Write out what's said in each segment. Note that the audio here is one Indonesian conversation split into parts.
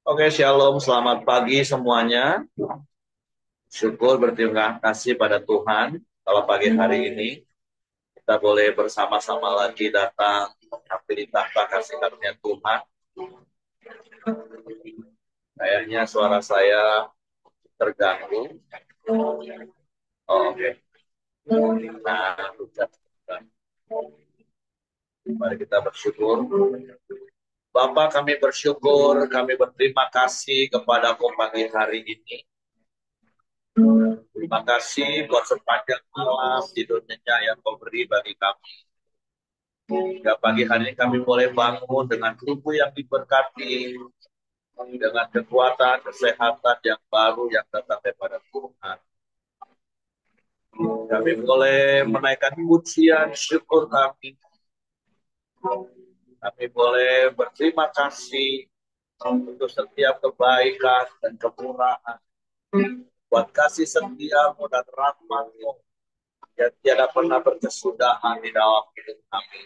Oke, shalom, selamat pagi semuanya. Syukur berterima kasih pada Tuhan. Kalau pagi hari ini kita boleh bersama-sama lagi datang mengambil tahta kasih karunia Tuhan. Kayaknya suara saya terganggu. Oh, oke. Nah, udah. Mari kita bersyukur. Bapak, kami bersyukur, kami berterima kasih kepada pagi hari ini. Terima kasih buat sepanjang malam tidurnya yang kau beri bagi kami. Hingga pagi hari ini kami boleh bangun dengan tubuh yang diberkati, dengan kekuatan, kesehatan yang baru yang datang daripada Tuhan. Kami boleh menaikkan pujian syukur kami. Kami boleh berterima kasih untuk setiap kebaikan dan kemurahan. Buat kasih setiamu dan rahmatmu yang tiada pernah berkesudahan di dalam hidup kami.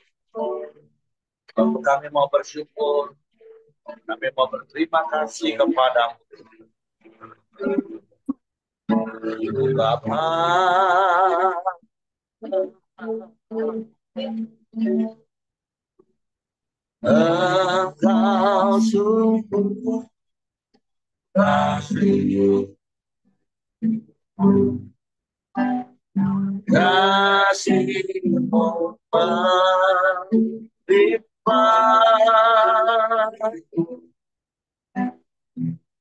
Lalu kami mau bersyukur, kami mau berterima kasih kepadamu. Bapa, Engkau sungguh kasih, kasihmu melimpah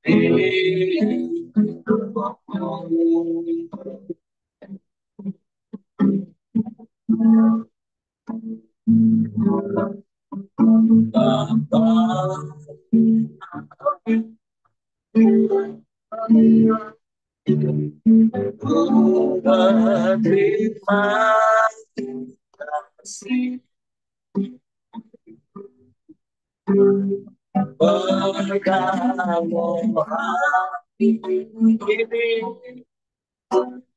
di hidupku. Bapa, ku berterima kasih berkamu hati ini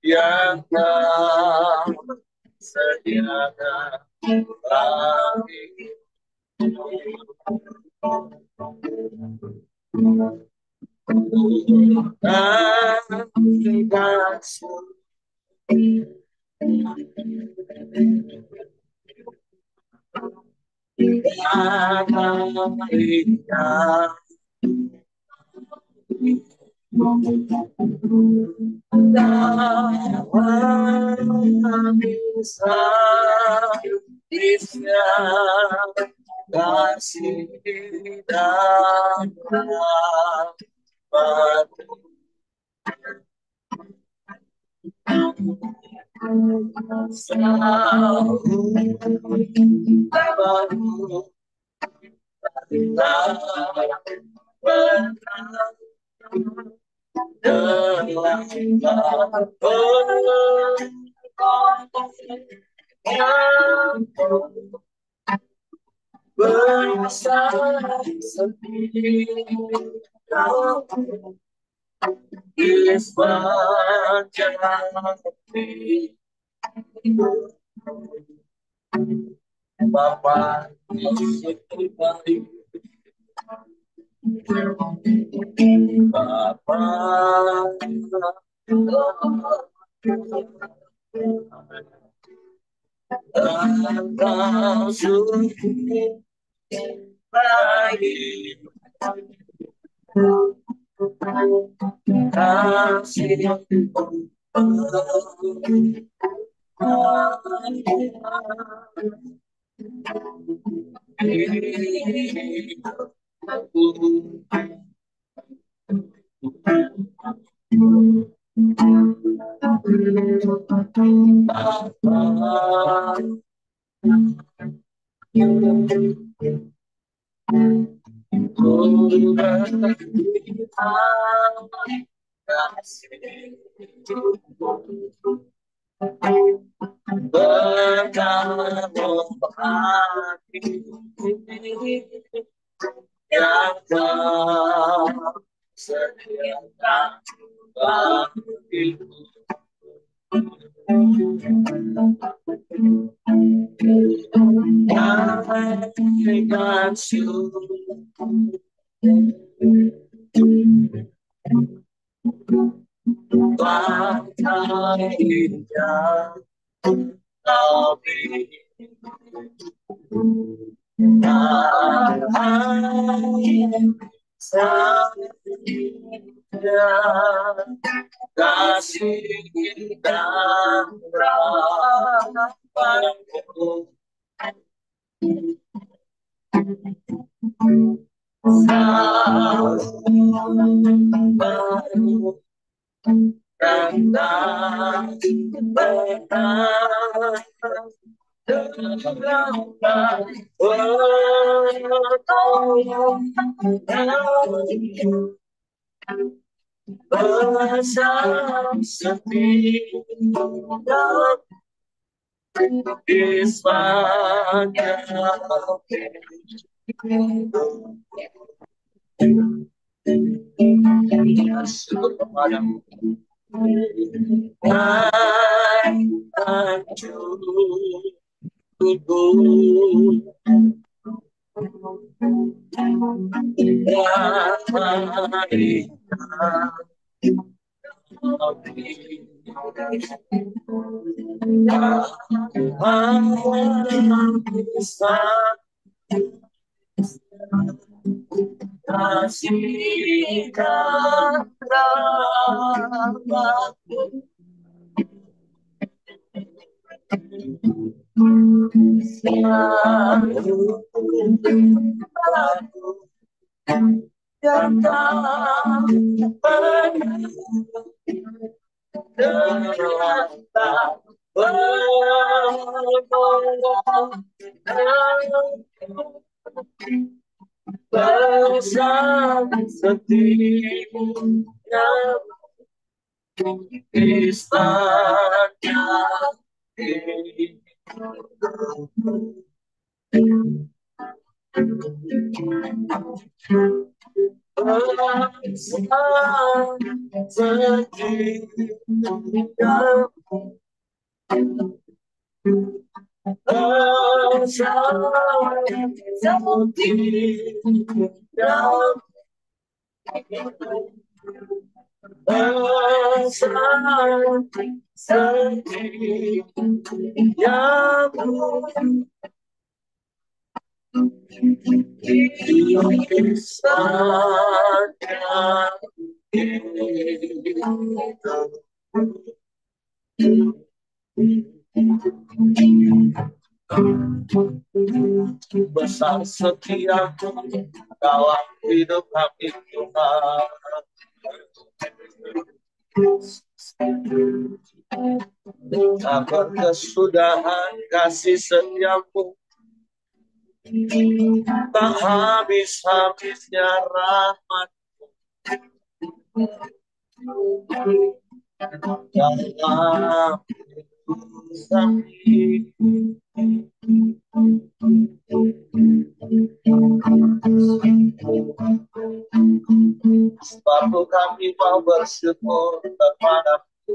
yang kau sediakan bagi kami kasih. Bisa kasih dan rahmat selalu baru kita bersama sendiri di sepanjang hati Bapa Yesus baik Bapa Engkau sungguh baik kasih berkamu hati yang kau sediakan bagiku. Yang kasih Pantainya kami kasih dan rahmatmu baru dan tak pernah bersama setia di syukur kepadamu kasih dan rahmatmu selalu aku yang tak pernah terlambat bersama setia istana ini. Besar setiamu dalam hidup kami Tuhan. Tak berkesudahan kasih setiamu, tak habis-habisnya rahmat dalam kami. Sebab kami mau bersyukur kepadamu.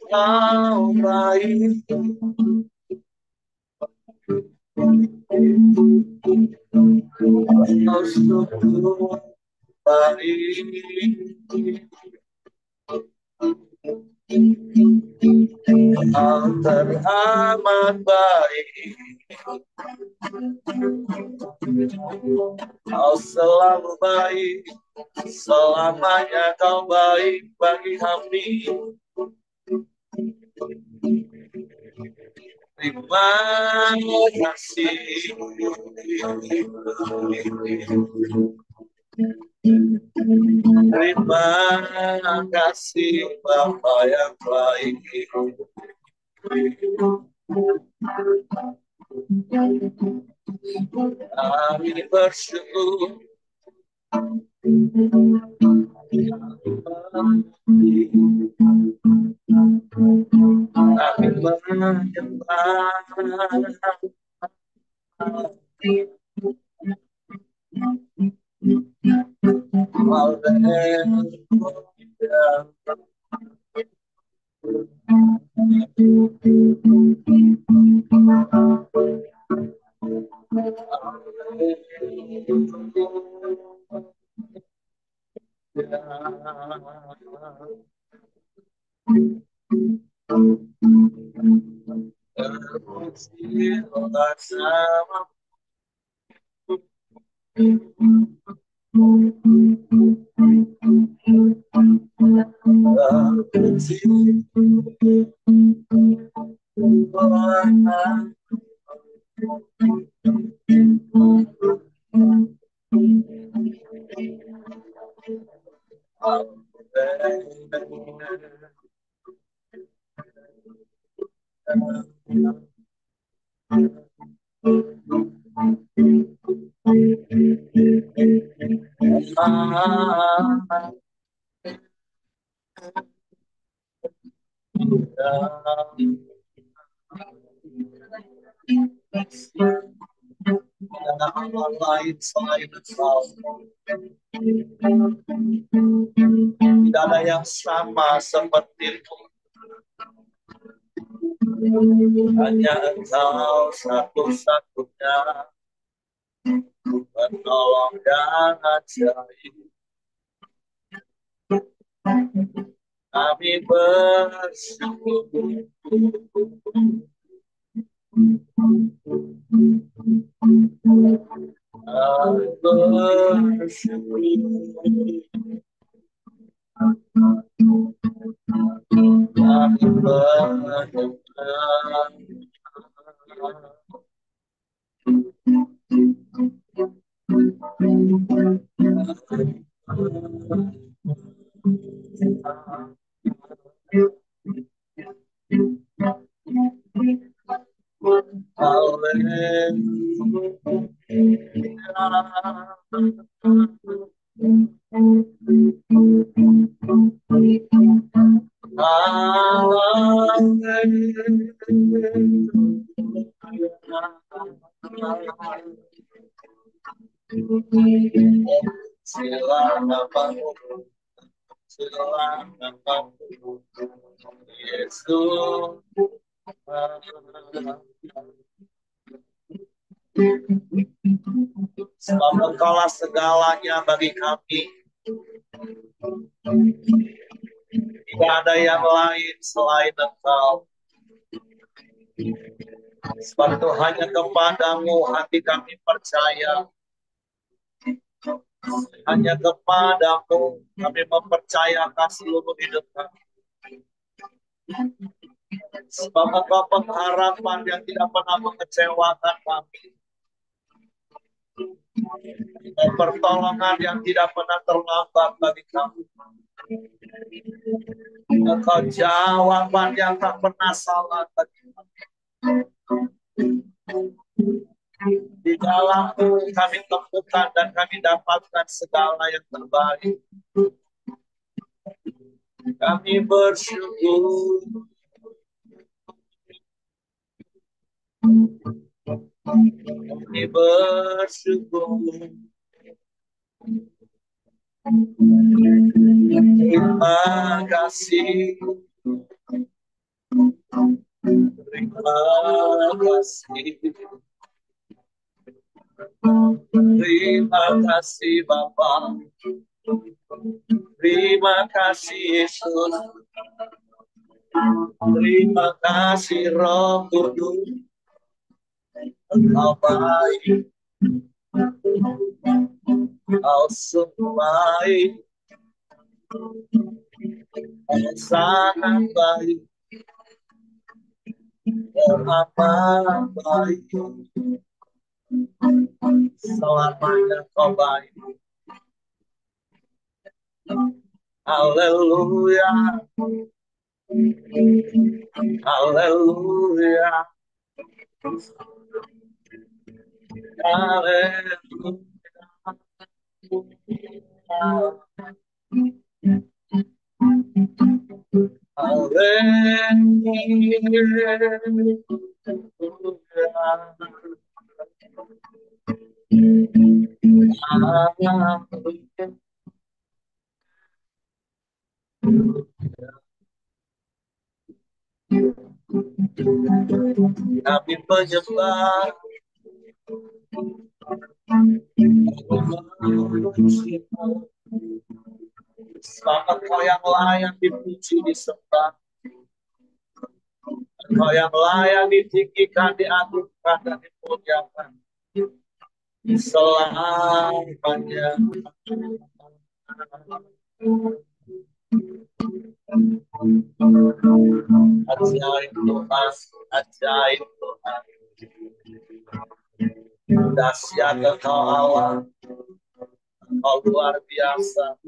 Kau baik, kau sungguh baik, kau teramat baik, kau selalu baik, selamanya kau baik bagi kami. Terima kasih. Terima kasih Bapa yang baik. Kami bersyukur. Kami menyembah. lain selain Engkau. Tidak ada yang sama seperti-Mu. Hanya Engkau satu-satunya penolong dan ajaib. Kami bersyukur. Kami bersyukur. Kami bersyukur. Yesus, sebab Engkaulah segalanya bagi kami. Tidak ada yang lain selain Engkau. Sebab itu hanya kepadamu hati kami percaya. Hanya kepadamu kami mempercayakan seluruh hidup kami. Sebab Engkau pengharapan yang tidak pernah mengecewakan kami. Pertolongan yang tidak pernah terlambat bagi kami. Engkau jawaban yang tak pernah salah bagi kami. Di dalam-Mu kami temukan dan kami dapatkan segala yang terbaik. Kami bersyukur. Kami bersyukur. Terima kasih. Terima kasih. Terima kasih Bapa. Terima kasih Yesus. Terima kasih Roh Kudus. Engkau baik. Engkau sungguh baik. Engkau sangat baik. Amat baik. Selamanya Kau baik. Haleluya. Haleluya. Kami menyembah, Selamat Kau yang layak dipuji, disembah. Kau yang layak ditinggikan, diagungkan, dan dimuliakan selamanya. Ajaib Tuhan, ajaib Tuhan. Dahsyat Engkau Allah, Engkau luar biasa.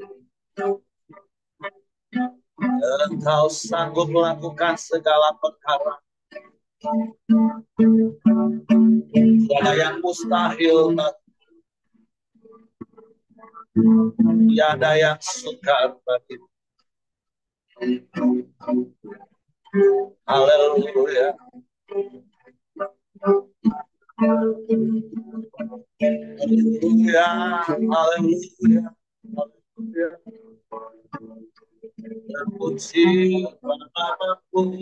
Engkau sanggup melakukan segala perkara. Tiada yang mustahil, tiada yang sukar bagi. Haleluya. Haleluya, haleluya, haleluya. Terpuji namamu,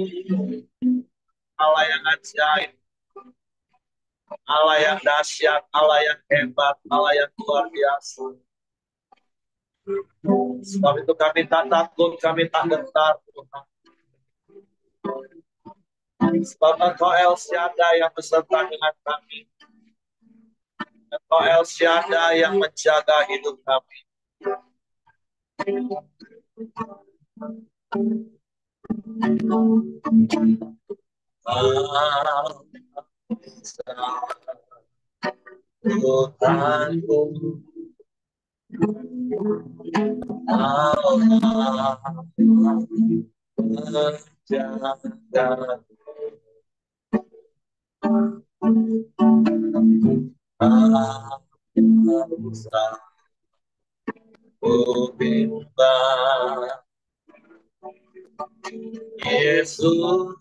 Allah yang ajaib, Allah yang dahsyat, Allah yang hebat, Allah yang luar biasa. Sebab itu kami tak takut, kami tak gentar, Tuhan. Sebab Engkau El Shaddai yang beserta dengan kami. Engkau El Shaddai yang menjaga hidup kami. Tuhanku, Allah menjaga. Yesus,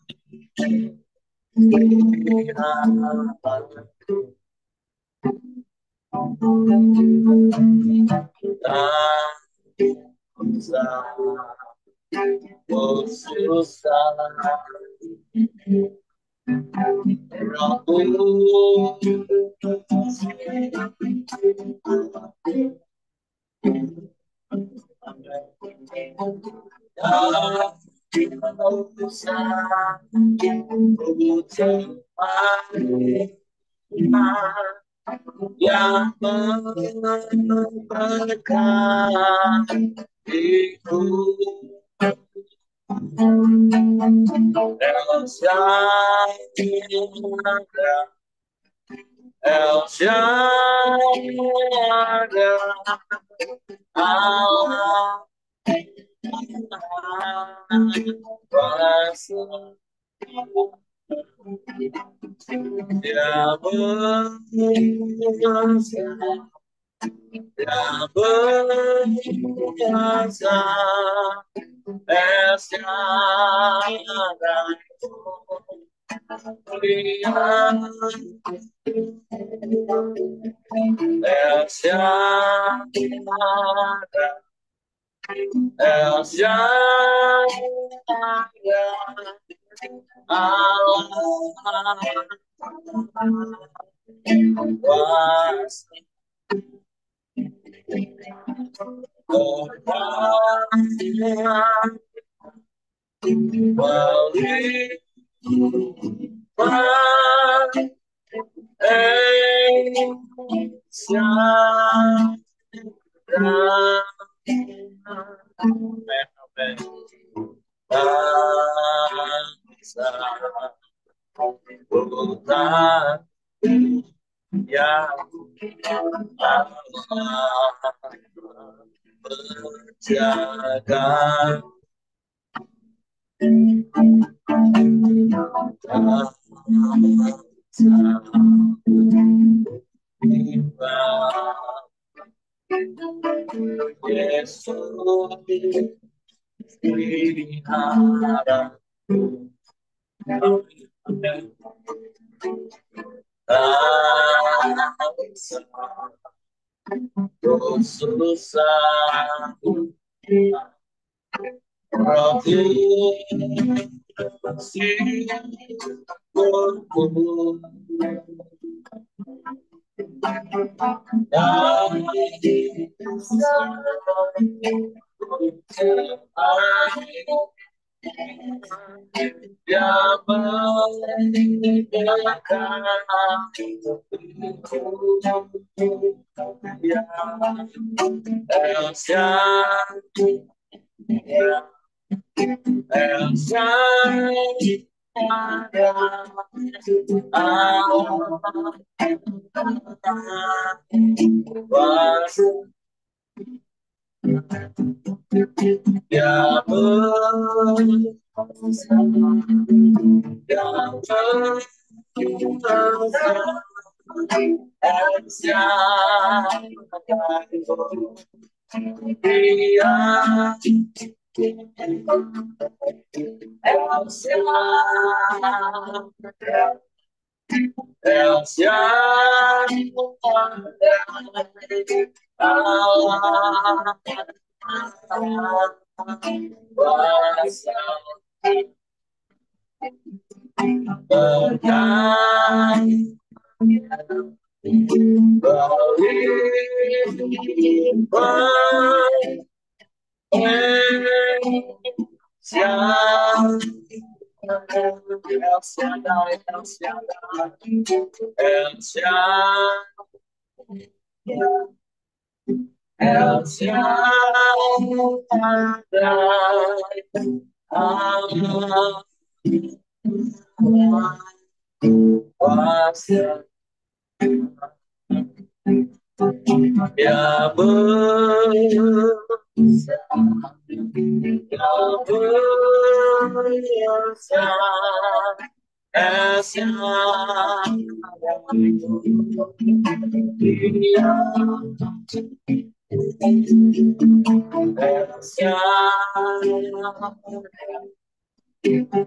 yang memberkatiku. El Shaddai, El Shaddai, Allah kuasa yang berkuasa, yang berkuasa, El Shaddai, El Shaddai, El Shaddai, Allah kuasa, yang Allah menjaga. Yesus pelihara. Susah Rohku Yang meninggalkan Elsa,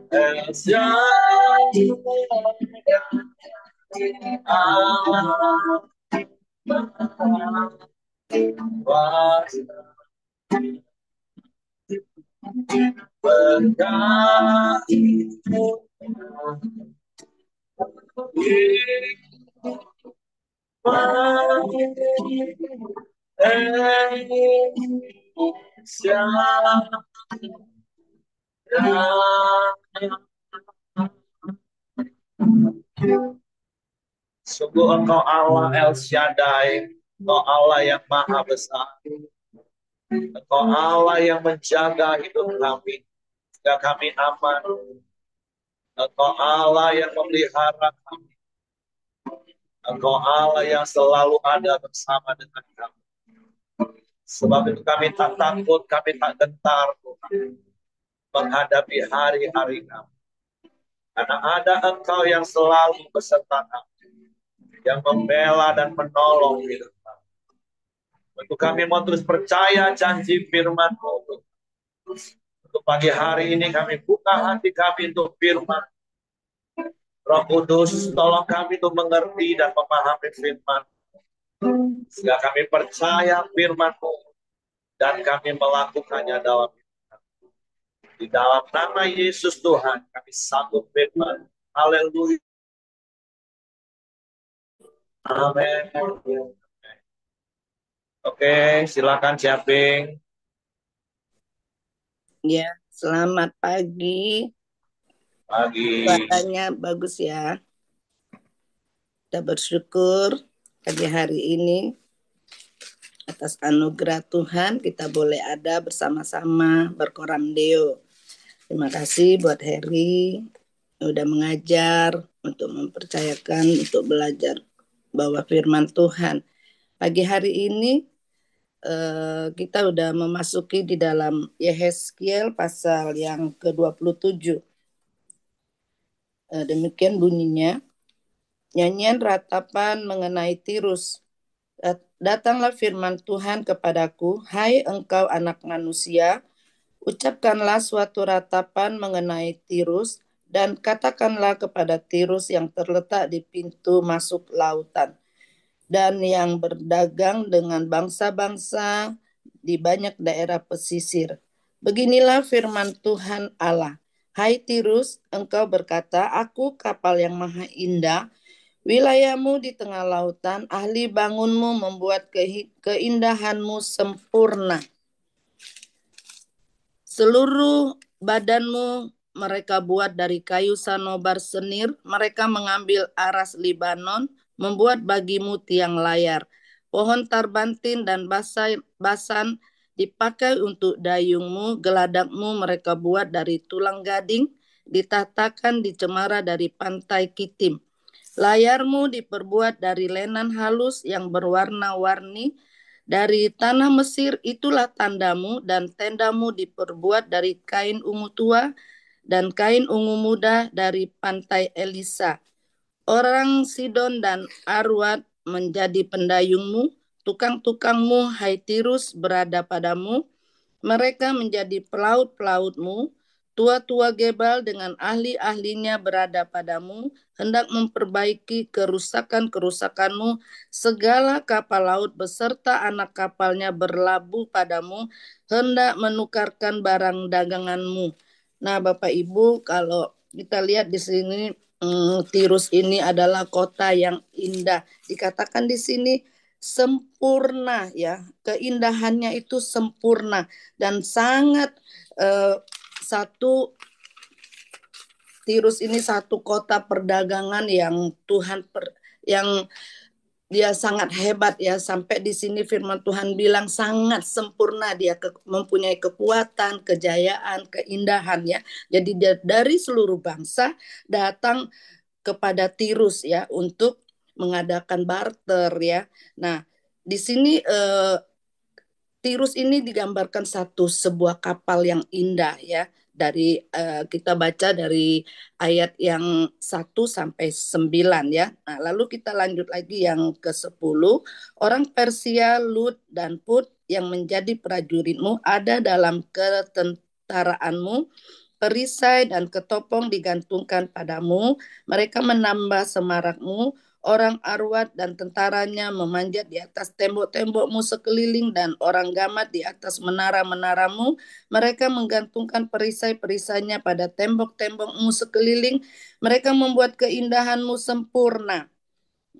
Elsa, Sungguh Engkau Allah El Shaddai, Engkau Allah yang maha besar, Engkau Allah yang menjaga hidup kami, sehingga kami aman. Engkau Allah yang memelihara kami, Engkau Allah yang selalu ada bersama dengan kami. Sebab itu kami tak takut, kami tak gentar menghadapi hari-hari kami. Karena ada Engkau yang selalu beserta kami, yang membela dan menolong hidup kami. Untuk kami mau terus percaya janji firman-Mu. Untuk pagi hari ini kami buka hati kami untuk firman. Roh Kudus, tolong kami untuk mengerti dan memahami firman. Sehingga kami percaya firman-Mu dan kami melakukannya dalam hidup. Di dalam nama Yesus Tuhan kami sanggup firman. Haleluya. Amin. Oke, silakan Ciaping. Ya, selamat pagi. Pagi. Suaranya bagus ya. Kita bersyukur pagi hari ini atas anugerah Tuhan kita boleh ada bersama-sama berkoram Deo. Terima kasih buat Heri udah mengajar untuk mempercayakan untuk belajar bahwa firman Tuhan. Pagi hari ini kita udah memasuki di dalam Yehezkiel pasal yang ke-27. Demikian bunyinya. Nyanyian ratapan mengenai Tirus. Datanglah firman Tuhan kepadaku, hai engkau anak manusia, ucapkanlah suatu ratapan mengenai Tirus, dan katakanlah kepada Tirus yang terletak di pintu masuk lautan, dan yang berdagang dengan bangsa-bangsa di banyak daerah pesisir. Beginilah firman Tuhan Allah. Hai Tirus, engkau berkata, aku kapal yang maha indah, Wilayahmu di tengah lautan, ahli bangunmu membuat keindahanmu sempurna. Seluruh badanmu mereka buat dari kayu sanobar senir. Mereka mengambil aras Libanon, membuat bagimu tiang layar. Pohon tarbantin dan basan dipakai untuk dayungmu. Geladakmu mereka buat dari tulang gading, ditatakan di cemara dari pantai Kitim. Layarmu diperbuat dari lenan halus yang berwarna-warni. Dari tanah Mesir itulah tandamu, dan tendamu diperbuat dari kain ungu tua dan kain ungu muda dari pantai Elisa. Orang Sidon dan Arwad menjadi pendayungmu, tukang-tukangmu, hai Tirus, berada padamu. Mereka menjadi pelaut-pelautmu, tua-tua Gebal dengan ahli-ahlinya berada padamu, hendak memperbaiki kerusakan-kerusakanmu. Segala kapal laut beserta anak kapalnya berlabuh padamu, hendak menukarkan barang daganganmu. Nah, Bapak Ibu, kalau kita lihat di sini, Tirus ini adalah kota yang indah. Dikatakan di sini sempurna, ya, keindahannya itu sempurna dan sangat satu Tirus ini satu kota perdagangan yang yang dia sangat hebat, ya, sampai di sini firman Tuhan bilang sangat sempurna, dia mempunyai kekuatan, kejayaan, keindahan, ya. Jadi dia dari seluruh bangsa datang kepada Tirus, ya, untuk mengadakan barter, ya. Nah, di sini Tirus ini digambarkan sebuah kapal yang indah, ya. Dari kita baca dari ayat yang 1 sampai 9, ya. Nah, lalu kita lanjut lagi yang ke-10. Orang Persia, Lut dan Put yang menjadi prajuritmu ada dalam ketentaraanmu. Perisai dan ketopong digantungkan padamu. Mereka menambah semarakmu. Orang Arwad dan tentaranya memanjat di atas tembok-tembokmu sekeliling, dan orang Gamat di atas menara-menaramu. Mereka menggantungkan perisai-perisainya pada tembok-tembokmu sekeliling. Mereka membuat keindahanmu sempurna.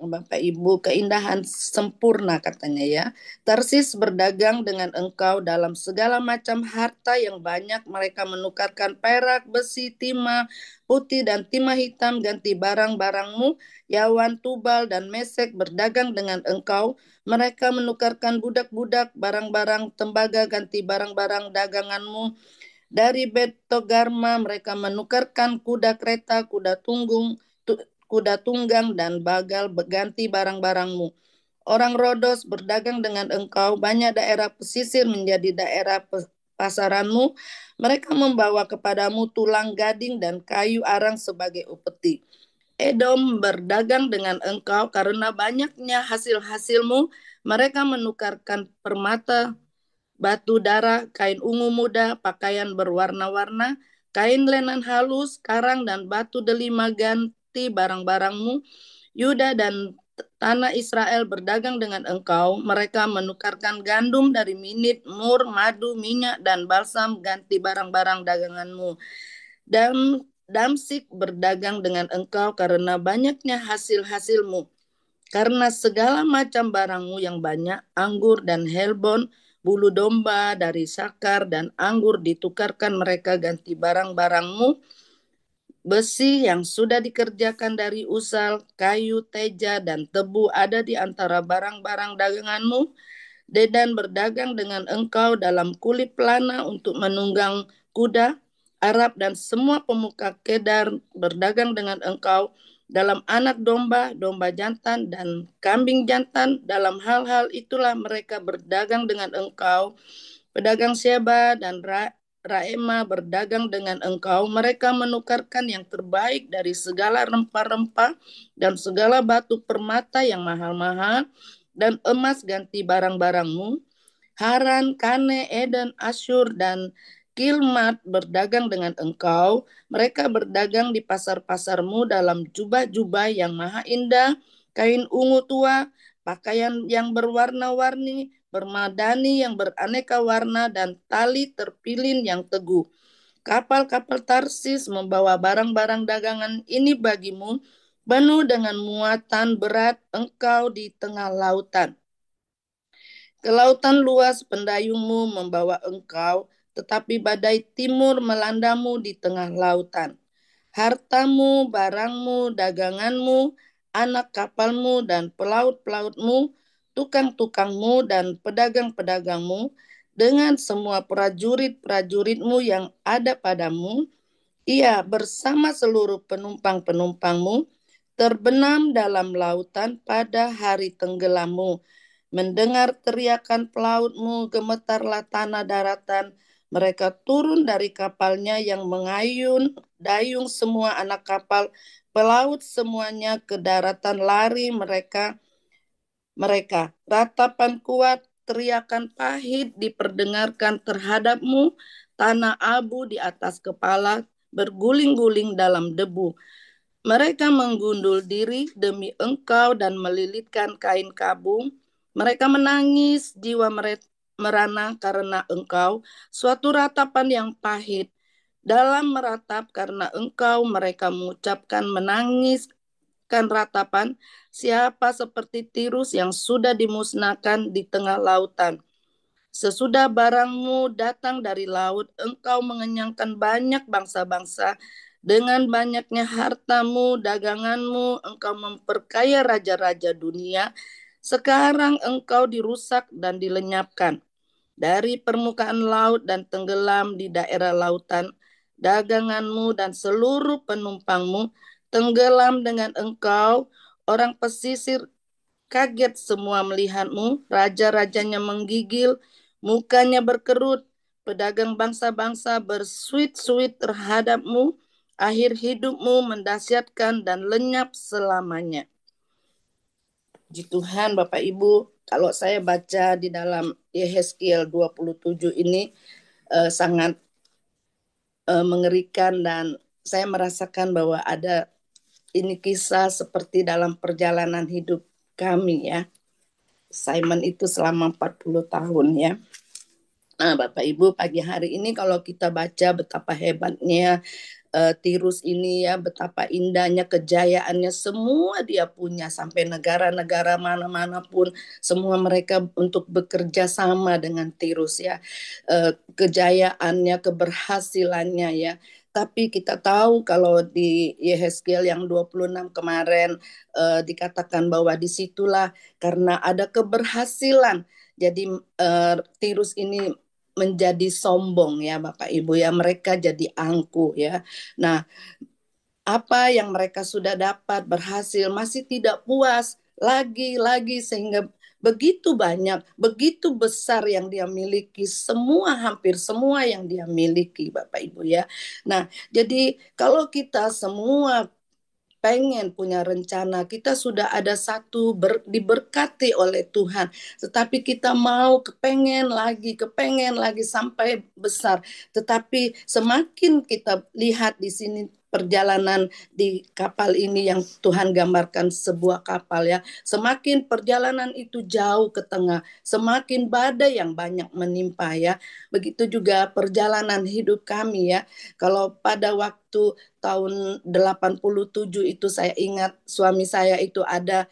Bapak Ibu, keindahan sempurna katanya, ya. Tarsis berdagang dengan engkau dalam segala macam harta yang banyak. Mereka menukarkan perak, besi, timah putih dan timah hitam ganti barang-barangmu. Yawan, Tubal dan Mesek berdagang dengan engkau. Mereka menukarkan budak-budak, barang-barang tembaga ganti barang-barang daganganmu. Dari Betogarma mereka menukarkan kuda kereta, kuda tunggang dan bagal berganti barang-barangmu. Orang Rodos berdagang dengan engkau, banyak daerah pesisir menjadi daerah pasaranmu. Mereka membawa kepadamu tulang gading dan kayu arang sebagai upeti. Edom berdagang dengan engkau karena banyaknya hasil-hasilmu. Mereka menukarkan permata, batu darah, kain ungu muda, pakaian berwarna-warna, kain lenan halus, karang dan batu delima ganti barang-barangmu. Yuda dan tanah Israel berdagang dengan engkau. Mereka menukarkan gandum dari Minit, mur, madu, minyak, dan balsam ganti barang-barang daganganmu. Dan Damsik berdagang dengan engkau karena banyaknya hasil-hasilmu. Karena segala macam barangmu yang banyak, anggur dan helbon, bulu domba dari Sakar dan anggur ditukarkan mereka ganti barang-barangmu. Besi yang sudah dikerjakan dari usal, kayu, teja, dan tebu ada di antara barang-barang daganganmu. Dedan berdagang dengan engkau dalam kulit pelana untuk menunggang kuda. Arab dan semua pemuka Kedar berdagang dengan engkau dalam anak domba, domba jantan, dan kambing jantan. Dalam hal-hal itulah mereka berdagang dengan engkau. Pedagang Sheba dan Raema berdagang dengan engkau. Mereka menukarkan yang terbaik dari segala rempah-rempah dan segala batu permata yang mahal-mahal, dan emas ganti barang-barangmu. Haran, Kane, Eden, Asyur, dan Kilmat berdagang dengan engkau. Mereka berdagang di pasar-pasarmu dalam jubah-jubah yang maha indah, kain ungu tua, pakaian yang berwarna-warni, bermadani yang beraneka warna, dan tali terpilin yang teguh. Kapal-kapal Tarsis membawa barang-barang dagangan ini bagimu. penuh dengan muatan berat engkau di tengah lautan. Ke lautan luas pendayungmu membawa engkau, tetapi badai timur melandamu di tengah lautan. Hartamu, barangmu, daganganmu, anak kapalmu dan pelaut-pelautmu, tukang-tukangmu dan pedagang-pedagangmu, dengan semua prajurit-prajuritmu yang ada padamu, ia bersama seluruh penumpang-penumpangmu terbenam dalam lautan pada hari tenggelammu. Mendengar teriakan pelautmu, gemetarlah tanah daratan. Mereka turun dari kapalnya yang mengayun dayung semua anak kapal. Pelaut semuanya ke daratan lari mereka. Ratapan kuat, teriakan pahit diperdengarkan terhadapmu. Tanah abu di atas kepala berguling-guling dalam debu. Mereka menggundul diri demi engkau dan melilitkan kain kabung. Mereka menangis, jiwa merana karena engkau, suatu ratapan yang pahit. Dalam meratap karena engkau, mereka mengucapkan menangiskan ratapan, siapa seperti Tirus yang sudah dimusnahkan di tengah lautan. Sesudah barangmu datang dari laut, engkau mengenyangkan banyak bangsa-bangsa. Dengan banyaknya hartamu, daganganmu, engkau memperkaya raja-raja dunia. Sekarang engkau dirusak dan dilenyapkan dari permukaan laut dan tenggelam di daerah lautan. Daganganmu dan seluruh penumpangmu tenggelam dengan engkau. Orang pesisir kaget semua melihatmu, raja-rajanya menggigil, mukanya berkerut, pedagang bangsa-bangsa bersuit-suit terhadapmu, akhir hidupmu mendahsyatkan dan lenyap selamanya. Puji Tuhan Bapak Ibu, kalau saya baca di dalam Yehezkiel 27 ini sangat mengerikan, dan saya merasakan bahwa ada ini kisah seperti dalam perjalanan hidup kami ya. Simon itu selama 40 tahun ya. Nah, Bapak Ibu, pagi hari ini kalau kita baca betapa hebatnya Tirus ini ya, betapa indahnya kejayaannya, semua dia punya, sampai negara-negara mana-mana pun semua mereka untuk bekerja sama dengan Tirus ya. Kejayaannya, keberhasilannya ya. Tapi kita tahu kalau di Yehezkiel yang 26 kemarin dikatakan bahwa disitulah karena ada keberhasilan. Jadi Tirus ini menjadi sombong ya Bapak Ibu ya, mereka jadi angkuh ya. Nah, apa yang mereka sudah dapat berhasil masih tidak puas lagi sehingga begitu banyak, begitu besar yang dia miliki, semua hampir semua yang dia miliki Bapak Ibu ya. Nah, jadi kalau kita semua pengen punya rencana, kita sudah ada satu diberkati oleh Tuhan, tetapi kita mau kepengen lagi sampai besar. Tetapi semakin kita lihat di sini perjalanan di kapal ini yang Tuhan gambarkan sebuah kapal ya, semakin perjalanan itu jauh ke tengah, semakin badai yang banyak menimpa ya. Begitu juga perjalanan hidup kami ya. Kalau pada waktu tahun 87 itu saya ingat suami saya itu ada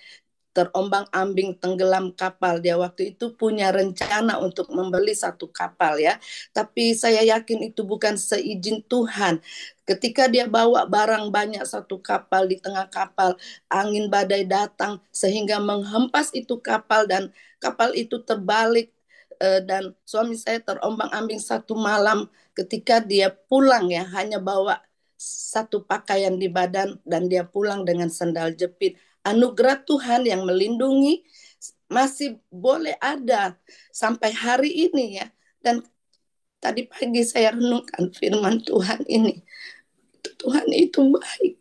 terombang-ambing tenggelam kapal. Dia waktu itu punya rencana untuk membeli satu kapal ya. Tapi saya yakin itu bukan seizin Tuhan. Ketika dia bawa barang banyak satu kapal, di tengah kapal angin badai datang sehingga menghempas itu kapal dan kapal itu terbalik, dan suami saya terombang-ambing satu malam ketika dia pulang ya, hanya bawa satu pakaian di badan dan dia pulang dengan sandal jepit. Anugerah Tuhan yang melindungi masih boleh ada sampai hari ini ya. Dan tadi pagi saya renungkan firman Tuhan ini. Tuhan itu baik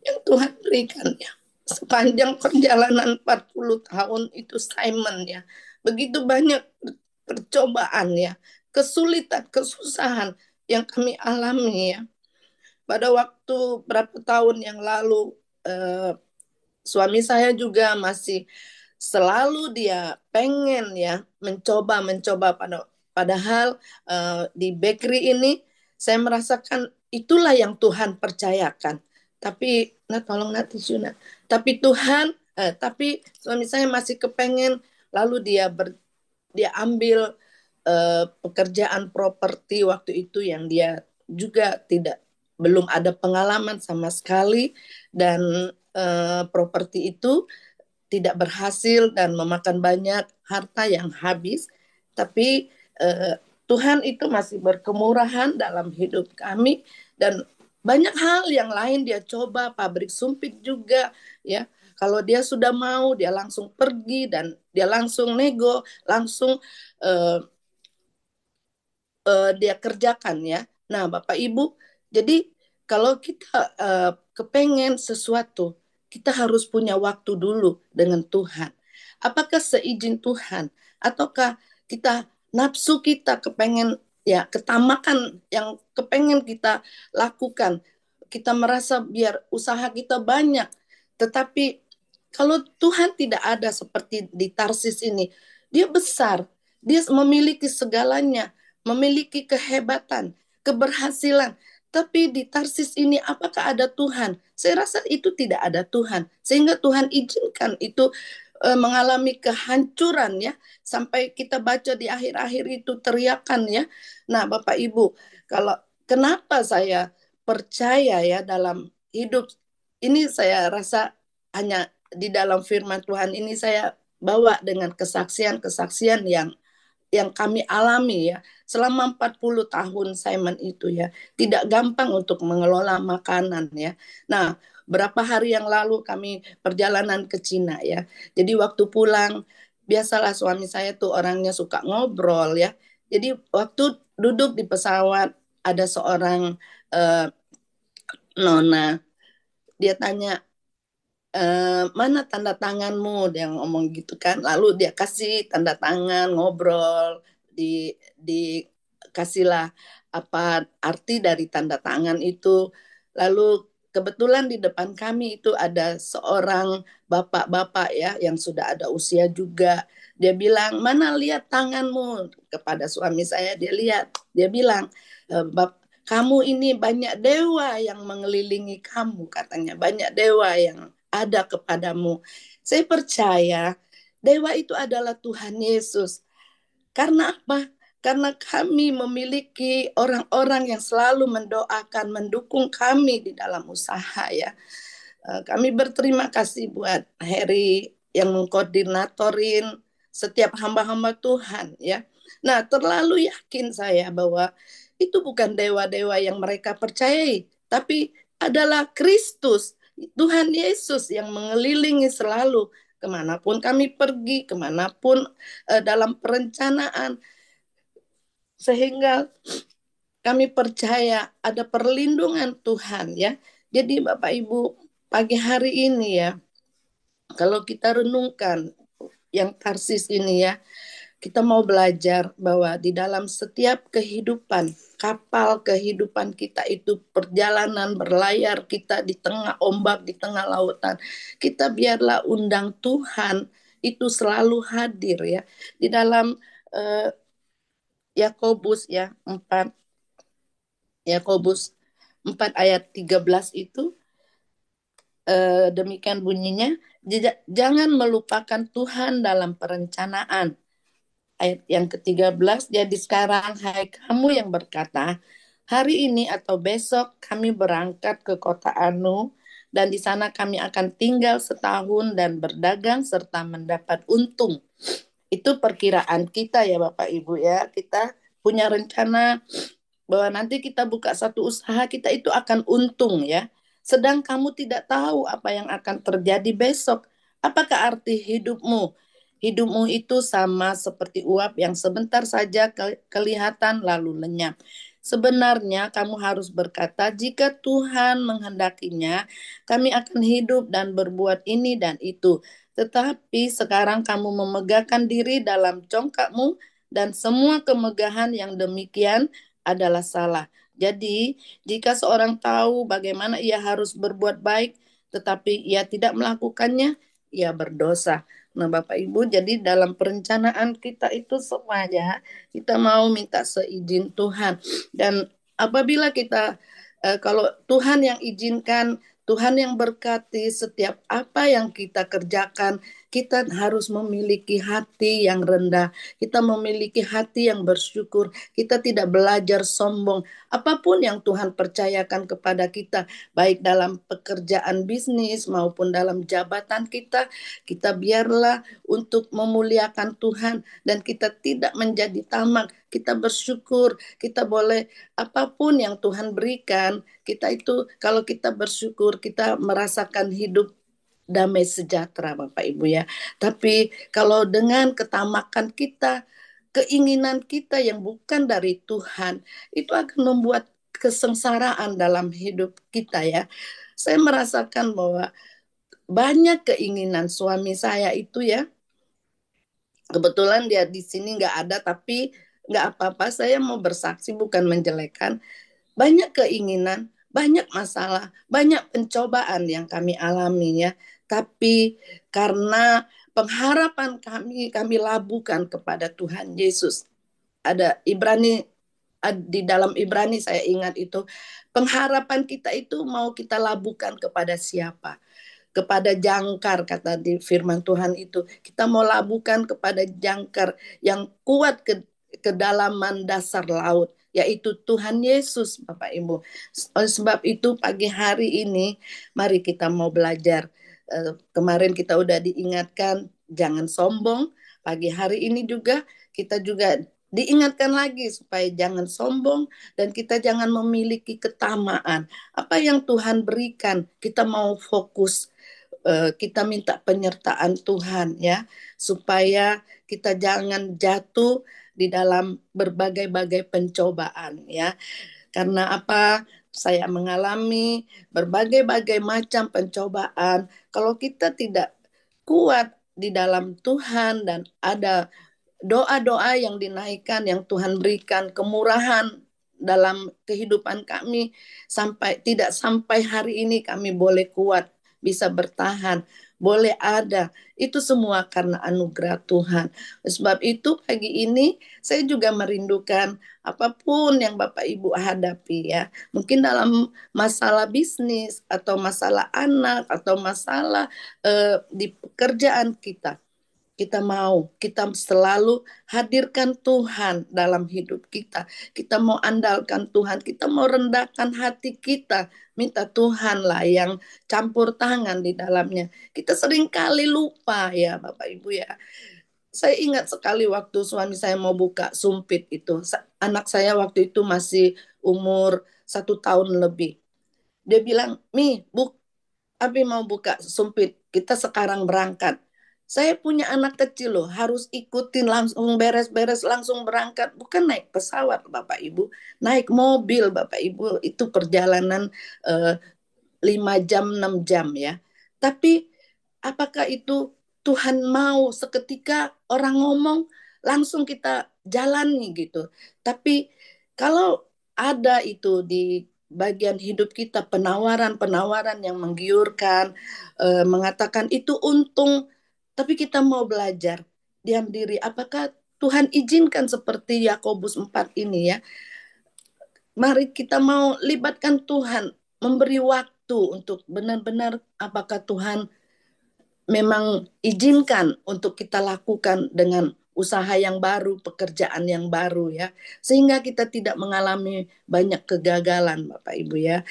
yang Tuhan berikan ya. Sepanjang perjalanan 40 tahun itu Simon ya. Begitu banyak percobaan ya, kesulitan, kesusahan yang kami alami ya. Pada waktu berapa tahun yang lalu suami saya juga masih selalu dia pengen ya mencoba padahal di bakery ini saya merasakan itulah yang Tuhan percayakan. tapi nah tolong nanti Suna. Tapi Tuhan, tapi suami saya masih kepengen, lalu dia ambil pekerjaan properti waktu itu yang dia juga belum ada pengalaman sama sekali, dan properti itu tidak berhasil dan memakan banyak harta yang habis. Tapi Tuhan itu masih berkemurahan dalam hidup kami, dan banyak hal yang lain dia coba, pabrik sumpit juga ya. Kalau dia sudah mau, dia langsung pergi dan dia langsung nego, langsung uh, dia kerjakan ya. Nah, Bapak Ibu, jadi kalau kita kepengen sesuatu, kita harus punya waktu dulu dengan Tuhan. Apakah seizin Tuhan, ataukah kita nafsu kita kepengen, ya ketamakan yang kepengen kita lakukan. Kita merasa biar usaha kita banyak, tetapi kalau Tuhan tidak ada seperti di Tarsis ini, dia besar, dia memiliki segalanya, memiliki kehebatan, keberhasilan. Tapi di Tarsis ini apakah ada Tuhan? Saya rasa itu tidak ada Tuhan. Sehingga Tuhan izinkan itu mengalami kehancuran ya. Sampai kita baca di akhir-akhir itu teriakan ya. Nah Bapak Ibu, kalau kenapa saya percaya ya dalam hidup ini, saya rasa hanya di dalam firman Tuhan ini saya bawa dengan kesaksian-kesaksian yang kami alami ya selama 40 tahun Simon itu ya. Tidak gampang untuk mengelola makanan ya. Nah, berapa hari yang lalu kami perjalanan ke Cina ya. Jadi waktu pulang, biasalah suami saya tuh orangnya suka ngobrol ya. Jadi waktu duduk di pesawat, ada seorang uh, nona, dia tanya, mana tanda tanganmu, dia ngomong gitu kan, lalu dia kasih tanda tangan, ngobrol, dikasihlah apa arti dari tanda tangan itu. Lalu kebetulan di depan kami itu ada seorang bapak-bapak ya yang sudah ada usia juga. Dia bilang, mana lihat tanganmu, kepada suami saya. Dia bilang, kamu ini banyak dewa yang mengelilingi kamu, katanya banyak dewa yang ada kepadamu. Saya percaya dewa itu adalah Tuhan Yesus. Karena apa? Karena kami memiliki orang-orang yang selalu mendoakan, mendukung kami di dalam usaha ya. Kami berterima kasih buat Heri yang mengkoordinatorin setiap hamba-hamba Tuhan ya. Nah, terlalu yakin saya bahwa itu bukan dewa-dewa yang mereka percayai, tapi adalah Kristus, Tuhan Yesus yang mengelilingi selalu kemanapun kami pergi, kemanapun dalam perencanaan, sehingga kami percaya ada perlindungan Tuhan ya. Jadi Bapak Ibu, pagi hari ini ya, kalau kita renungkan yang Tarsis ini ya, kita mau belajar bahwa di dalam setiap kehidupan, kapal kehidupan kita itu perjalanan berlayar, kita di tengah ombak, di tengah lautan, kita biarlah undang Tuhan itu selalu hadir ya. Di dalam eh, Yakobus ya 4, Yakobus 4 ayat 13 itu demikian bunyinya, jangan melupakan Tuhan dalam perencanaan. Ayat yang ke-13, jadi sekarang hai kamu yang berkata, hari ini atau besok kami berangkat ke kota Anu, dan di sana kami akan tinggal setahun dan berdagang serta mendapat untung. Itu perkiraan kita ya Bapak Ibu ya. Kita punya rencana bahwa nanti kita buka satu usaha, kita itu akan untung ya. Sedang kamu tidak tahu apa yang akan terjadi besok. Apakah arti hidupmu? Hidupmu itu sama seperti uap yang sebentar saja kelihatan lalu lenyap. Sebenarnya kamu harus berkata, jika Tuhan menghendakinya, kami akan hidup dan berbuat ini dan itu. Tetapi sekarang kamu memegahkan diri dalam congkakmu, dan semua kemegahan yang demikian adalah salah. Jadi, jika seorang tahu bagaimana ia harus berbuat baik, tetapi ia tidak melakukannya, ia berdosa. Nah, Bapak Ibu, jadi dalam perencanaan kita itu semuanya kita mau minta seizin Tuhan. Dan apabila kita kalau Tuhan yang izinkan, Tuhan yang berkati setiap apa yang kita kerjakan. Kita harus memiliki hati yang rendah. Kita memiliki hati yang bersyukur. Kita tidak belajar sombong. Apapun yang Tuhan percayakan kepada kita, baik dalam pekerjaan bisnis maupun dalam jabatan kita biarlah untuk memuliakan Tuhan dan kita tidak menjadi tamak. Kita bersyukur, kita boleh apapun yang Tuhan berikan, kita itu kalau kita bersyukur, kita merasakan hidup damai sejahtera Bapak Ibu ya. Tapi kalau dengan ketamakan kita, keinginan kita yang bukan dari Tuhan, itu akan membuat kesengsaraan dalam hidup kita ya. Saya merasakan bahwa banyak keinginan suami saya itu ya, kebetulan dia di sini nggak ada, tapi nggak apa-apa, saya mau bersaksi bukan menjelekan. Banyak keinginan, banyak masalah, banyak pencobaan yang kami alami ya. Tapi karena pengharapan kami labuhkan kepada Tuhan Yesus. Ada di dalam Ibrani saya ingat itu, pengharapan kita itu mau kita labuhkan kepada siapa? Kepada jangkar, kata di firman Tuhan itu. Kita mau labuhkan kepada jangkar yang kuat ke kedalaman dasar laut, yaitu Tuhan Yesus, Bapak Ibu. Oleh sebab itu pagi hari ini mari kita mau belajar. Kemarin kita udah diingatkan jangan sombong. Pagi hari ini juga kita juga diingatkan lagi supaya jangan sombong dan kita jangan memiliki ketamaan. Apa yang Tuhan berikan, kita mau fokus, kita minta penyertaan Tuhan ya, supaya kita jangan jatuh di dalam berbagai-bagai pencobaan ya. Karena apa? Saya mengalami berbagai-bagai macam pencobaan. Kalau kita tidak kuat di dalam Tuhan dan ada doa-doa yang dinaikkan, yang Tuhan berikan, kemurahan dalam kehidupan kami, tidak sampai hari ini kami boleh kuat, bisa bertahan, boleh ada. Itu semua karena anugerah Tuhan. Sebab itu pagi ini saya juga merindukan apapun yang Bapak Ibu hadapi ya. Mungkin dalam masalah bisnis atau masalah anak atau masalah di pekerjaan kita. Kita selalu hadirkan Tuhan dalam hidup kita. Kita mau andalkan Tuhan, kita mau rendahkan hati kita, minta Tuhanlah yang campur tangan di dalamnya. Kita sering kali lupa ya Bapak Ibu ya. Saya ingat sekali waktu suami saya mau buka sumpit itu. Anak saya waktu itu masih umur 1 tahun lebih. Dia bilang, Mi, Abi mau buka sumpit, kita sekarang berangkat. Saya punya anak kecil loh, harus ikutin langsung beres-beres, langsung berangkat. Bukan naik pesawat Bapak Ibu, naik mobil Bapak Ibu. Itu perjalanan 5 jam, 6 jam ya. Tapi apakah itu Tuhan mau seketika orang ngomong, langsung kita jalani gitu. Tapi kalau ada itu di bagian hidup kita penawaran-penawaran yang menggiurkan, mengatakan itu untung, tapi kita mau belajar diam diri. Apakah Tuhan izinkan seperti Yakobus 4 ini ya? Mari kita mau libatkan Tuhan, memberi waktu untuk benar-benar apakah Tuhan memang izinkan untuk kita lakukan dengan usaha yang baru, pekerjaan yang baru ya. Sehingga kita tidak mengalami banyak kegagalan Bapak Ibu ya.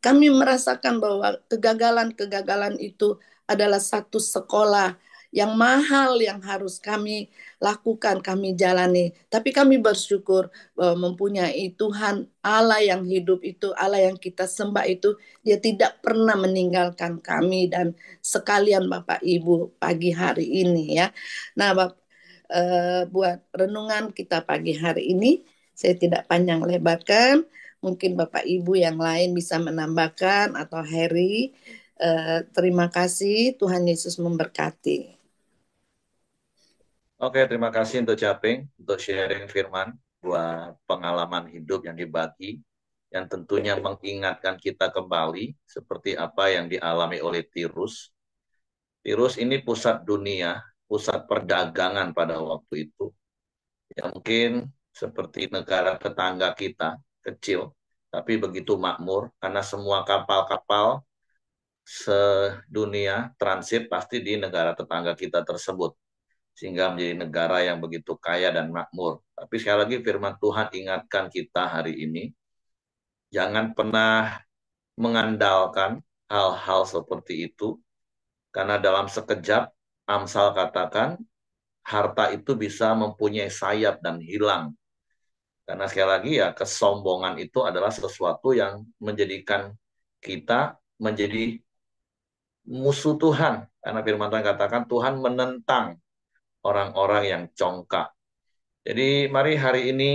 Kami merasakan bahwa kegagalan-kegagalan itu adalah satu sekolah yang mahal yang harus kami lakukan, kami jalani. Tapi kami bersyukur bahwa mempunyai Tuhan Allah yang hidup itu, Allah yang kita sembah itu, Dia tidak pernah meninggalkan kami dan sekalian Bapak Ibu pagi hari ini ya. Nah, buat renungan kita pagi hari ini, saya tidak panjang lebarkan. Mungkin Bapak Ibu yang lain bisa menambahkan atau Harry. Terima kasih, Tuhan Yesus memberkati. Oke, terima kasih untuk Caping, untuk sharing firman, buat pengalaman hidup yang dibagi, yang tentunya mengingatkan kita kembali seperti apa yang dialami oleh Tirus. Tirus ini pusat dunia, pusat perdagangan pada waktu itu. Yang mungkin seperti negara tetangga kita, kecil, tapi begitu makmur, karena semua kapal-kapal sedunia transit pasti di negara tetangga kita tersebut, sehingga menjadi negara yang begitu kaya dan makmur. Tapi sekali lagi firman Tuhan ingatkan kita hari ini, jangan pernah mengandalkan hal-hal seperti itu, karena dalam sekejap, Amsal katakan, harta itu bisa mempunyai sayap dan hilang. Karena sekali lagi ya, kesombongan itu adalah sesuatu yang menjadikan kita menjadi musuh Tuhan. Karena firman Tuhan katakan, Tuhan menentang orang-orang yang congkak. Jadi mari hari ini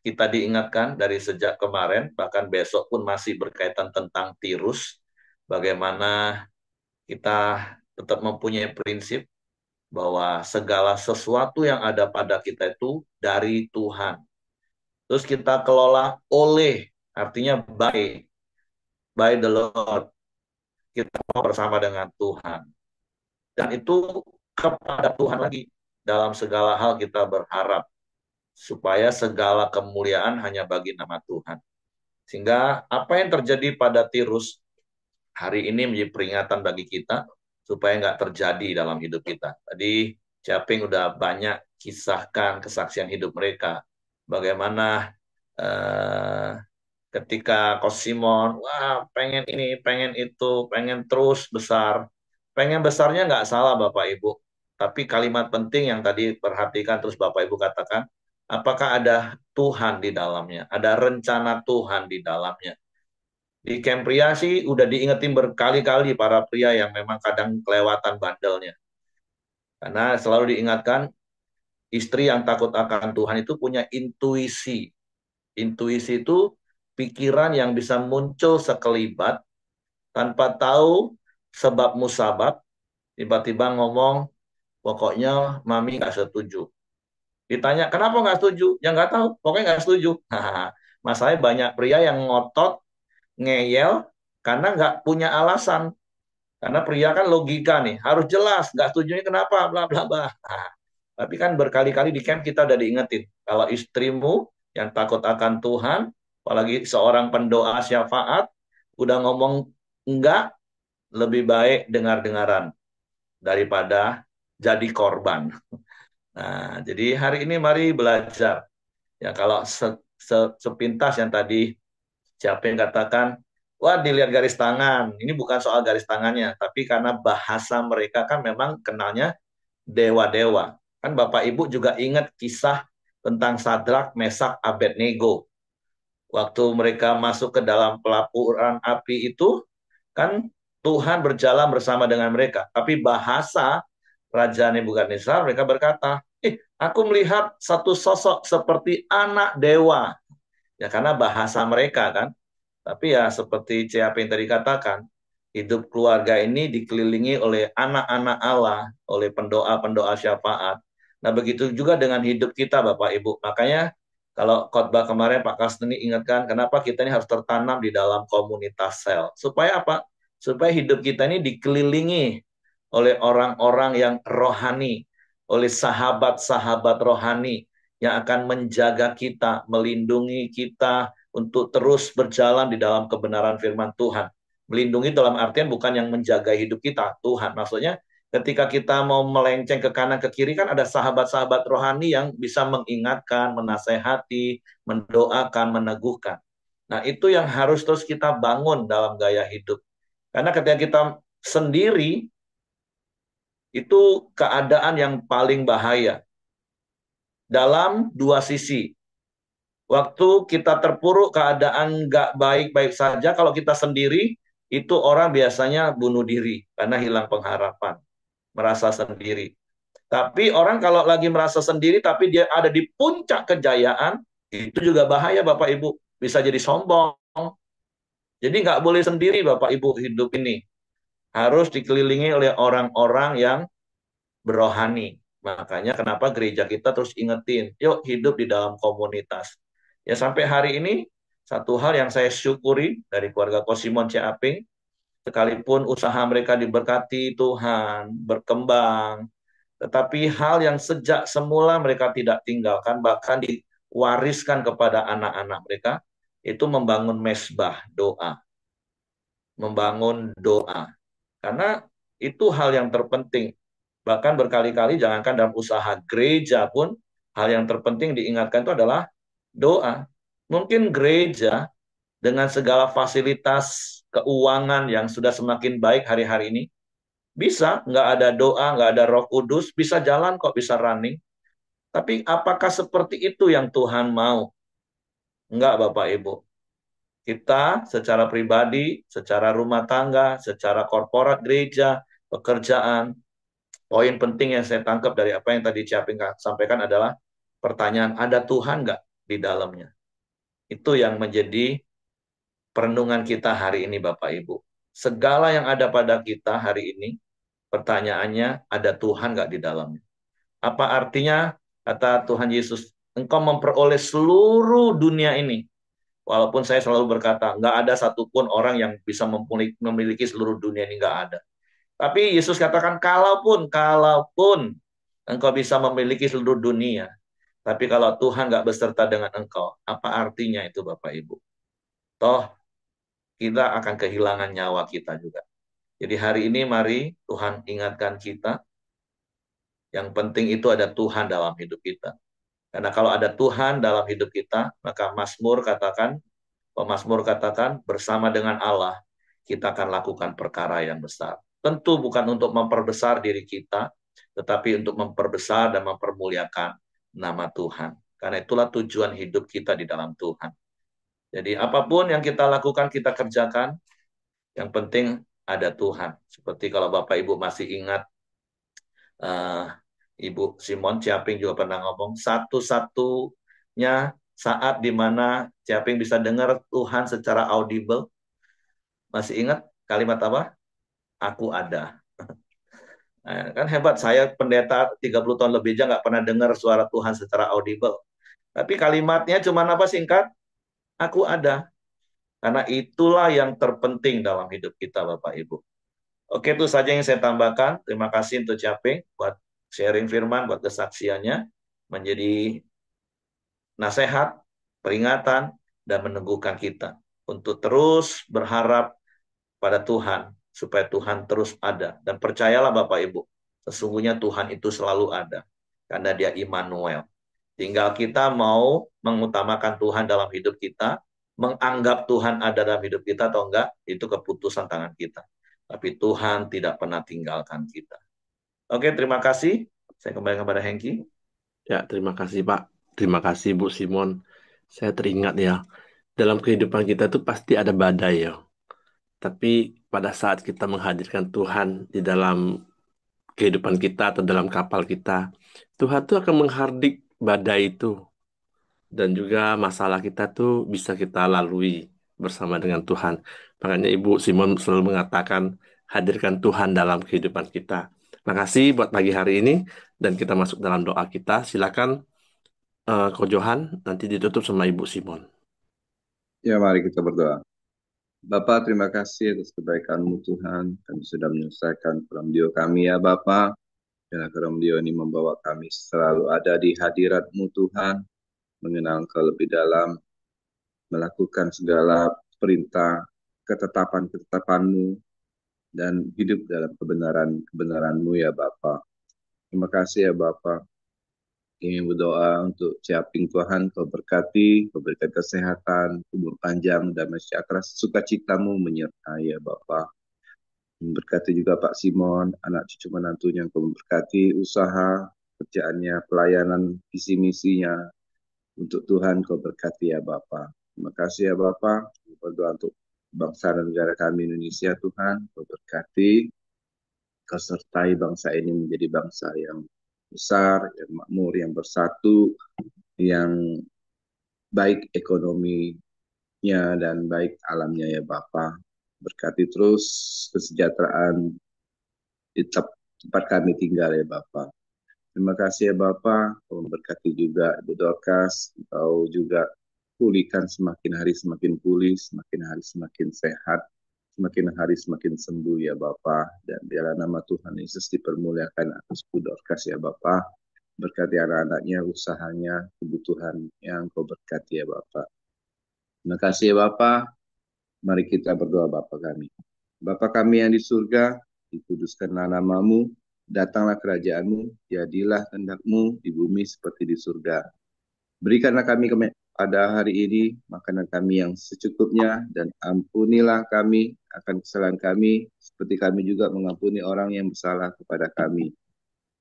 kita diingatkan dari sejak kemarin, bahkan besok pun masih berkaitan tentang tirus, bagaimana kita tetap mempunyai prinsip bahwa segala sesuatu yang ada pada kita itu dari Tuhan. Terus kita kelola oleh, artinya by the Lord. Kita mau bersama dengan Tuhan. Dan itu kepada Tuhan lagi. Dalam segala hal kita berharap supaya segala kemuliaan hanya bagi nama Tuhan. Sehingga apa yang terjadi pada Tirus hari ini menjadi peringatan bagi kita supaya nggak terjadi dalam hidup kita. Tadi Caping udah banyak kisahkan kesaksian hidup mereka. Bagaimana ketika Coach Simon, wah pengen ini, pengen itu, pengen terus besar. Pengen besarnya nggak salah Bapak Ibu. Tapi kalimat penting yang tadi perhatikan terus Bapak Ibu katakan, apakah ada Tuhan di dalamnya? Ada rencana Tuhan di dalamnya? Di camp pria sih udah diingetin berkali-kali para pria yang memang kadang kelewatan bandelnya. Karena selalu diingatkan, istri yang takut akan Tuhan itu punya intuisi. Intuisi itu pikiran yang bisa muncul sekelibat tanpa tahu sebab musabab, tiba-tiba ngomong, pokoknya mami nggak setuju. Ditanya, kenapa nggak setuju? Ya nggak tahu, pokoknya nggak setuju. Masalahnya banyak pria yang ngotot, ngeyel, karena nggak punya alasan. Karena pria kan logika nih, harus jelas, nggak setujunya kenapa, bla bla bla. Tapi kan berkali-kali di camp kita udah diingetin, kalau istrimu yang takut akan Tuhan, apalagi seorang pendoa syafaat, udah ngomong enggak, lebih baik dengar-dengaran daripada jadi korban. Nah, jadi hari ini mari belajar. Ya kalau sepintas yang tadi siapa yang katakan, wah dilihat garis tangan. Ini bukan soal garis tangannya, tapi karena bahasa mereka kan memang kenalnya dewa-dewa. Kan Bapak Ibu juga ingat kisah tentang Sadrak, Mesak, Abednego. Waktu mereka masuk ke dalam pelapuran api itu, kan Tuhan berjalan bersama dengan mereka. Tapi bahasa Raja Nebukadnezar, mereka berkata, aku melihat satu sosok seperti anak dewa. Ya karena bahasa mereka kan. Tapi ya seperti CAP yang tadi katakan, hidup keluarga ini dikelilingi oleh anak-anak Allah, oleh pendoa-pendoa syafaat. Nah begitu juga dengan hidup kita Bapak Ibu. Makanya kalau khotbah kemarin Pak Kasteni ingatkan, kenapa kita ini harus tertanam di dalam komunitas sel. Supaya apa? Supaya hidup kita ini dikelilingi oleh orang-orang yang rohani, oleh sahabat-sahabat rohani yang akan menjaga kita, melindungi kita, untuk terus berjalan di dalam kebenaran firman Tuhan. Melindungi dalam artian bukan yang menjaga hidup kita, Tuhan. Maksudnya ketika kita mau melenceng ke kanan ke kiri kan ada sahabat-sahabat rohani yang bisa mengingatkan, menasehati, mendoakan, meneguhkan. Nah, itu yang harus terus kita bangun dalam gaya hidup. Karena ketika kita sendiri, itu keadaan yang paling bahaya. Dalam dua sisi, waktu kita terpuruk keadaan nggak baik-baik saja, kalau kita sendiri, itu orang biasanya bunuh diri karena hilang pengharapan, merasa sendiri. Tapi orang kalau lagi merasa sendiri, tapi dia ada di puncak kejayaan, itu juga bahaya Bapak Ibu. Bisa jadi sombong. Jadi nggak boleh sendiri Bapak Ibu hidup ini. Harus dikelilingi oleh orang-orang yang berohani. Makanya kenapa gereja kita terus ingetin, yuk hidup di dalam komunitas. Ya sampai hari ini, satu hal yang saya syukuri dari keluarga Kosimon Ciaping, sekalipun usaha mereka diberkati Tuhan, berkembang, tetapi hal yang sejak semula mereka tidak tinggalkan, bahkan diwariskan kepada anak-anak mereka, itu membangun mesbah doa. Membangun doa. Karena itu hal yang terpenting. Bahkan berkali-kali jangankan dalam usaha gereja pun, hal yang terpenting diingatkan itu adalah doa. Mungkin gereja dengan segala fasilitas keuangan yang sudah semakin baik hari-hari ini, bisa nggak ada doa, nggak ada Roh Kudus, bisa jalan kok, bisa running. Tapi apakah seperti itu yang Tuhan mau? Enggak, Bapak Ibu. Kita secara pribadi, secara rumah tangga, secara korporat gereja, pekerjaan, poin penting yang saya tangkap dari apa yang tadi Ciaping sampaikan adalah pertanyaan, ada Tuhan nggak di dalamnya? Itu yang menjadi perenungan kita hari ini, Bapak Ibu. Segala yang ada pada kita hari ini, pertanyaannya, ada Tuhan nggak di dalamnya? Apa artinya kata Tuhan Yesus, engkau memperoleh seluruh dunia ini. Walaupun saya selalu berkata, nggak ada satupun orang yang bisa memiliki seluruh dunia ini, nggak ada. Tapi Yesus katakan, kalaupun engkau bisa memiliki seluruh dunia, tapi kalau Tuhan nggak beserta dengan engkau, apa artinya itu Bapak Ibu? Toh kita akan kehilangan nyawa kita juga. Jadi hari ini mari Tuhan ingatkan kita, yang penting itu ada Tuhan dalam hidup kita. Karena kalau ada Tuhan dalam hidup kita, maka Pemasmur katakan, bersama dengan Allah, kita akan lakukan perkara yang besar. Tentu bukan untuk memperbesar diri kita, tetapi untuk memperbesar dan mempermuliakan nama Tuhan. Karena itulah tujuan hidup kita di dalam Tuhan. Jadi apapun yang kita lakukan, kita kerjakan, yang penting ada Tuhan. Seperti kalau Bapak Ibu masih ingat, uh, Ibu Simon Ciaping juga pernah ngomong, satu-satunya saat di mana Ciaping bisa dengar Tuhan secara audible. Masih ingat kalimat apa? Aku ada. Nah, kan hebat, saya pendeta 30 tahun lebih aja nggak pernah dengar suara Tuhan secara audible. Tapi kalimatnya cuma apa singkat? Aku ada. Karena itulah yang terpenting dalam hidup kita, Bapak Ibu. Oke, itu saja yang saya tambahkan. Terima kasih untuk Caping buat sharing firman, buat kesaksiannya. Menjadi nasihat, peringatan, dan meneguhkan kita untuk terus berharap pada Tuhan, supaya Tuhan terus ada. Dan percayalah Bapak Ibu, sesungguhnya Tuhan itu selalu ada, karena dia Immanuel. Tinggal kita mau mengutamakan Tuhan dalam hidup kita, menganggap Tuhan ada dalam hidup kita atau enggak, itu keputusan tangan kita. Tapi Tuhan tidak pernah tinggalkan kita. Oke, terima kasih. Saya kembali kepada Hengki. Ya, terima kasih Pak. Terima kasih Bu Simon. Saya teringat ya, dalam kehidupan kita tuh pasti ada badai ya. Tapi pada saat kita menghadirkan Tuhan di dalam kehidupan kita atau dalam kapal kita, Tuhan tuh akan menghardik badai itu. Dan juga masalah kita tuh bisa kita lalui bersama dengan Tuhan. Makanya Ibu Simon selalu mengatakan, hadirkan Tuhan dalam kehidupan kita. Makasih buat pagi hari ini, dan kita masuk dalam doa kita. Silakan Ko Johan, nanti ditutup sama Ibu Simon. Ya, mari kita berdoa. Bapa, terima kasih atas kebaikan-Mu Tuhan. Kami sudah menyelesaikan radio kami ya Bapa. Dan radio ini membawa kami selalu ada di hadirat-Mu Tuhan. Mengenal Engkau lebih dalam. Melakukan segala perintah, ketetapan-ketetapan-Mu. Dan hidup dalam kebenaran-kebenaran-Mu ya Bapa. Terima kasih ya Bapa. Ingin berdoa untuk Ciaping Tuhan, Kau berkati, Kau berikan kesehatan, umur panjang, damai sejahtera, sukacitamu menyertai ya Bapa. Berkati juga Pak Simon, anak cucu menantunya, Kau berkati usaha, kerjaannya, pelayanan, visi misinya. Untuk Tuhan Kau berkati ya Bapa. Terima kasih ya Bapa. Berdoa untuk bangsa dan negara kami Indonesia Tuhan, Kau berkati, Kau sertai bangsa ini menjadi bangsa yang besar, yang makmur, yang bersatu, yang baik ekonominya dan baik alamnya ya Bapa. Berkati terus kesejahteraan di tempat kami tinggal ya Bapa. Terima kasih ya Bapa. Kau memberkati juga Ibu Dorcas. Kau juga pulihkan semakin hari semakin pulih, semakin hari semakin sehat, semakin hari semakin sembuh ya Bapa. Dan biarlah nama Tuhan Yesus dipermuliakan atas Ibu Dorcas ya Bapa. Berkati anak-anaknya, usahanya, kebutuhan yang Kau berkati ya Bapa. Terima kasih ya Bapa. Mari kita berdoa Bapa kami. Bapa kami yang di surga, dikuduskanlah namamu, datanglah kerajaanmu, jadilah kehendak-mu di bumi seperti di surga. Berikanlah kami pada hari ini makanan kami yang secukupnya, dan ampunilah kami akan kesalahan kami, seperti kami juga mengampuni orang yang bersalah kepada kami.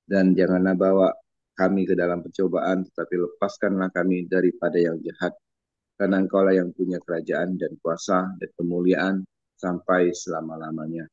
Dan janganlah bawa kami ke dalam pencobaan, tetapi lepaskanlah kami daripada yang jahat. Karena Engkaulah yang punya kerajaan dan kuasa dan kemuliaan sampai selama-lamanya.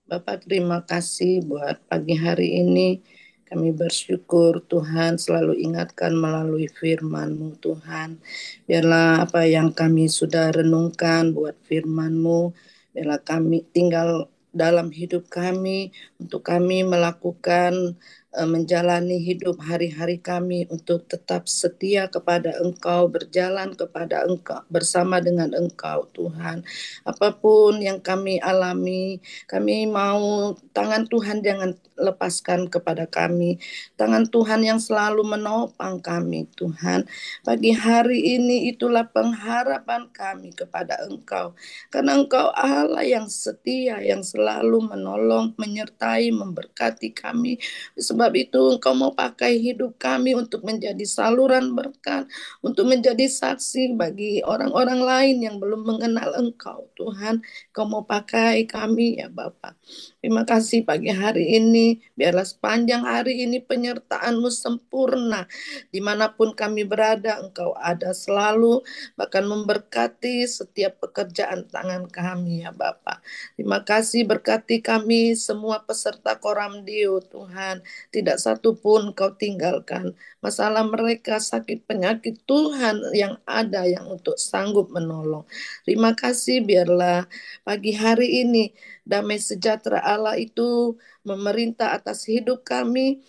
Bapak, terima kasih buat pagi hari ini. Kami bersyukur Tuhan selalu ingatkan melalui firman-Mu Tuhan. Biarlah apa yang kami sudah renungkan buat firman-Mu, biarlah kami tinggal dalam hidup kami, untuk kami melakukan menjalani hidup hari-hari kami untuk tetap setia kepada Engkau, berjalan kepada Engkau, bersama dengan Engkau Tuhan. Apapun yang kami alami, kami mau tangan Tuhan jangan lepaskan kepada kami. Tangan Tuhan yang selalu menopang kami Tuhan. Pagi hari ini itulah pengharapan kami kepada Engkau. Karena Engkau Allah yang setia, yang selalu menolong, menyertai, memberkati kami. Sebab itu Engkau mau pakai hidup kami untuk menjadi saluran berkat, untuk menjadi saksi bagi orang-orang lain yang belum mengenal Engkau Tuhan. Engkau mau pakai kami ya Bapak. Terima kasih pagi hari ini. Biarlah sepanjang hari ini penyertaan-Mu sempurna. Dimanapun kami berada, Engkau ada selalu, bahkan memberkati setiap pekerjaan tangan kami ya Bapak. Terima kasih, berkati kami semua peserta Koramdio Tuhan. Tidak satu pun Kau tinggalkan. Masalah mereka, sakit penyakit, Tuhan yang ada yang untuk sanggup menolong. Terima kasih, biarlah pagi hari ini damai sejahtera Allah itu memerintah atas hidup kami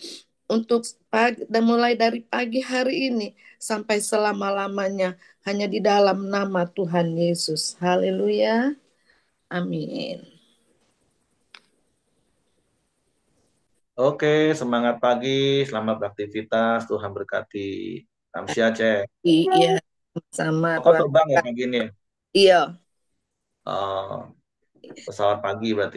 untuk dan mulai dari pagi hari ini sampai selama-lamanya hanya di dalam nama Tuhan Yesus. Haleluya. Amin. Oke, semangat pagi, selamat beraktivitas, Tuhan berkati. Kamsia, Cek. Iya, sama Kau Tuhan. terbang ya pagi ini? Iya. Pesawat pagi berarti.